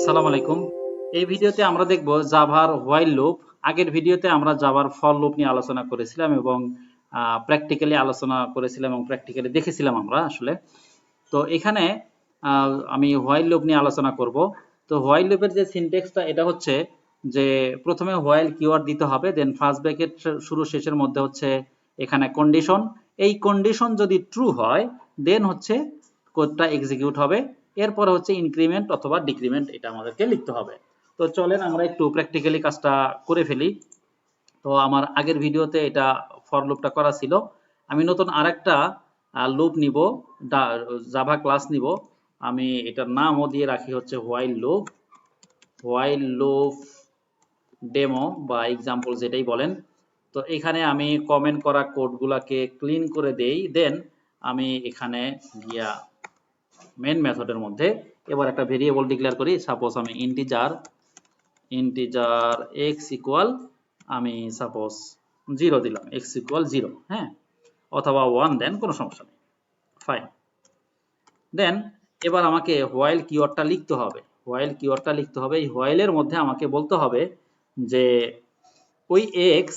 আসসালামু আলাইকুম। এই ভিডিওতে আমরা দেখব জাভার হোয়াইল লুপ। আগের ভিডিওতে আমরা জাভার ফর লুপ নিয়ে আলোচনা করেছিলাম এবং প্র্যাকটিক্যালি আলোচনা করেছিলাম এবং প্র্যাকটিক্যালি দেখেছিলাম আমরা আসলে। তো এখানে আমি হোয়াইল লুপ নিয়ে আলোচনা করব। তো হোয়াইল লুপের যে সিনট্যাক্সটা এটা হচ্ছে যে প্রথমে হোয়াইল কিওয়ার্ড দিতে হবে, দেন ফার্স্ট ব্র্যাকেট শুরু শেষের মধ্যে হচ্ছে এখানে কন্ডিশন। এই কন্ডিশন যদি ট্রু হয় দেন হচ্ছে কোডটা এক্সিকিউট হবে। এরপরে হচ্ছে ইনক্রিমেন্ট অথবা ডিক্রিমেন্ট এটা আমাদেরকে লিখতে হবে। তো চলেন আমরা একটু প্র্যাকটিক্যালি কাজটা করে ফেলি। তো আমার আগের ভিডিওতে এটা ফর লুপটা করা ছিল। আমি নতুন আরেকটা লুপ নিব, জাভা ক্লাস নিব। আমি এটার নামও দিয়ে রাখি হচ্ছে হোয়াইল লুপ ডেমো বা এক্সাম্পল যেটাই বলেন। তো এখানে আমি কমেন্ট করা কোডগুলাকে ক্লিন করে দেই, দেন আমি এখানে গিয়া মেন মেথডের মধ্যে এবার একটা ভেরিয়েবল ডিক্লেয়ার করি। সাপোজ আমি ইন্টিজার x ইকুয়াল আমি সাপোজ 0 দিলাম, x ইকুয়াল 0, হ্যাঁ, অথবা 1 দেন, কোনো সমস্যা নেই, ফাইন। দেন এবার আমাকে হোয়াইল কিওয়ার্ডটা লিখতে হবে। এই হোয়াইলের মধ্যে আমাকে বলতে হবে যে ওই x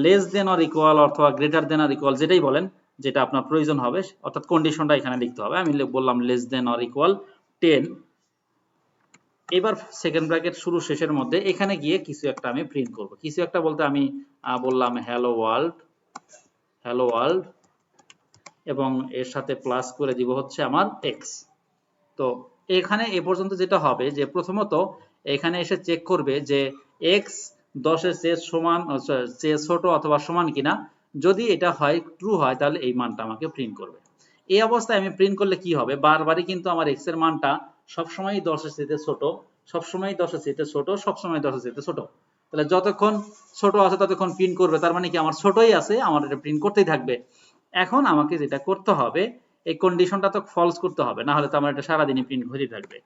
less than or equal অথবা গ্রেটার দেন অর ইকুয়াল যেটাই বলেন, যেটা আপনার প্রয়োজন হবে, অর্থাৎ কন্ডিশনটা এখানে লিখতে হবে। আমি বললাম লেস দেন অর ইকুয়াল 10। এবার সেকেন্ড ব্র্যাকেট শুরু শেষের মধ্যে এখানে গিয়ে কিছু একটা আমি প্রিন্ট করব। কিছু একটা বলতে আমি বললাম হ্যালো ওয়ার্ল্ড এবং এর সাথে প্লাস করে দিব হচ্ছে আমার x। তো এখানে এ পর্যন্ত যেটা হবে যে প্রথমত এখানে এসে চেক করবে যে x 10-এর চেয়ে ছোট অথবা সমান কিনা। যদি এটা হয় ট্রু হয় তাহলে এই মানটা আমাকে প্রিন্ট করবে। এই অবস্থায় আমি প্রিন্ট করলে কি হবে, বারবারই কিন্তু আমার x এর মানটা সবসময় 10-এর চেয়ে ছোট, সবসময় 10-এর চেয়ে ছোট, সবসময় 10-এর চেয়ে ছোট। তাহলে যতক্ষণ ছোট আছে ততক্ষণ প্রিন্ট করবে, তার মানে কি আমার ছোটই আছে, আমার এটা প্রিন্ট করতেই থাকবে। এখন আমাকে যেটা করতে হবে, এই কন্ডিশনটা তো ফলস করতে হবে, না হলে তো আমার এটা সারাদিনই প্রিন্ট হতেই থাকবে।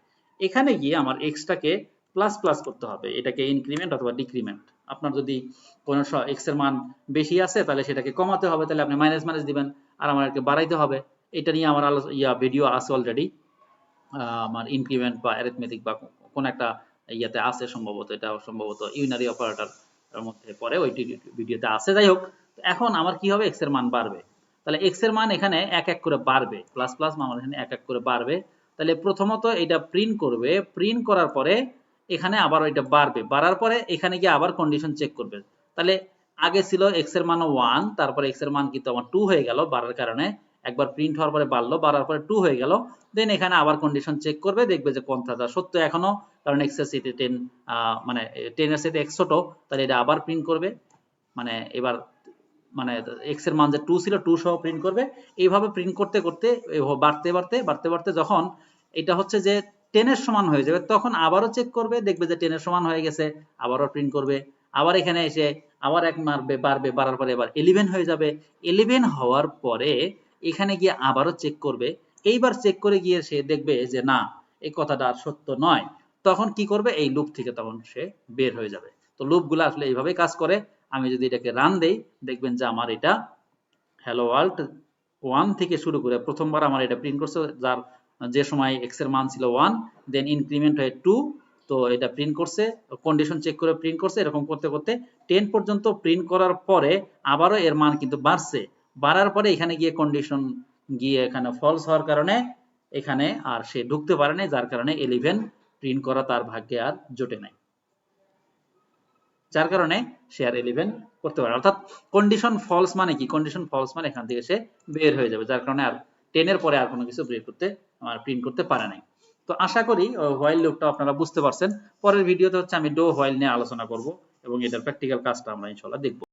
এখানে গিয়ে আমার এক্সটাকে প্লাস প্লাস করতে হবে, এটাকে ইনক্রিমেন্ট অথবা ডিক্রিমেন্ট। আপনার যদি কোনো এক্স এর মান বেশি আছে তাহলে সেটাকে কমাতে হবে, তাহলে আপনি মাইনাস মাইনাস দিবেন, আর আমাকে বাড়াইতে হবে। এটা নিয়ে আমার ভিডিও আছে অলরেডি, আমার ইনক্রিমেন্ট বা অ্যারিথমেটিক বা কোন একটা ইয়াতে আছে সম্ভবত, এটা সম্ভবত ইউনারি অপারেটর এর মধ্যে পড়ে, ওই ভিডিওতে আছে। যাই হোক, এখন আমার কি হবে, এক্স এর মান বাড়বে। তাহলে এক্স এর মান এখানে এক এক করে বাড়বে, প্লাস প্লাস আমার এখানে এক এক করে বাড়বে। তাহলে প্রথমত এটা প্রিন্ট করবে, প্রিন্ট করার পরে এখানে আবার এটা বাড়বে, বাড়ার পরে এখানে গিয়ে আবার কন্ডিশন চেক করবে। তাহলে আগে ছিল এক্স এর মান 1, তারপরে এক্স এর মান কিন্তু আমার 2 হয়ে গেল বাড়ার কারণে, একবার প্রিন্ট হওয়ার পরে বাড়লো, বাড়ার পরে 2 হয়ে গেল। দেন এখানে আবার কন্ডিশন চেক করবে, দেখবে যে কথাটা সত্য এখনো, কারণ x এর সাথে 10 মানে 10 এর সাথে x ছোট, তাহলে এটা আবার প্রিন্ট করবে। মানে এবার মানে x এর মান যে 2 ছিল 2 সহ প্রিন্ট করবে। এইভাবে প্রিন্ট করতে করতে বাড়তে বাড়তে যখন এটা হচ্ছে যে 10 এর সমান হয়ে যাবে, তখন আবারও চেক করবে, দেখবে যে 10 এর সমান হয়ে গেছে, আবারও প্রিন্ট করবে। আবার এখানে এসে আবার এক মারবে, বাড়বে, বাড়ার পরে এবার 11 হয়ে যাবে। 11 হওয়ার পরে এখানে গিয়ে আবারও চেক করবে। এইবার চেক করে গিয়ে সে দেখবে যে না, এই কথাটা আর সত্য নয়, তখন কি করবে, এই লুপ থেকে তখন সে বের হয়ে যাবে। তো লুপগুলো আসলে এইভাবেই কাজ করে। আমি যদি এটাকে রান দেই, দেখবেন যে আমার এটা হ্যালো ওয়ার্ল্ড 1 থেকে শুরু করে প্রথমবার আমার এটা প্রিন্ট করছে, যার যে সময় x এর মান ছিল 1, দেন ইনক্রিমেন্ট হয়ে 2, তো এটা প্রিন্ট করছে, কন্ডিশন চেক করে প্রিন্ট করছে, এরকম করতে করতে 10 পর্যন্ত প্রিন্ট করার পরে আবারও এর মান কিন্তু বাড়ছে। বাড়ার পরে এখানে গিয়ে কন্ডিশন গিয়ে এখানে ফলস হওয়ার কারণে এখানে আর সে ঢুকতে পারে নাই, যার কারণে 11 প্রিন্ট করা তার ভাগ্যে আর জোটে নাই, যার কারণে সে আর 11 করতে পারে। অর্থাৎ কন্ডিশন ফলস মানে কি, কন্ডিশন ফলস মানে এখান থেকে সে বের হয়ে যাবে, যার কারণে আর 10 এর পরে আর কোনো কিছু প্রিন্ট করতে পারে নাই। তো আশা করি হোয়াইল লুপটা আপনারা বুঝতে পারছেন। পরের ভিডিওতে হচ্ছে আমি ডো হোয়াইল নিয়ে আলোচনা করব এবং এটার প্র্যাকটিক্যাল কাজটা আমরা ইনশাআল্লাহ দেখব।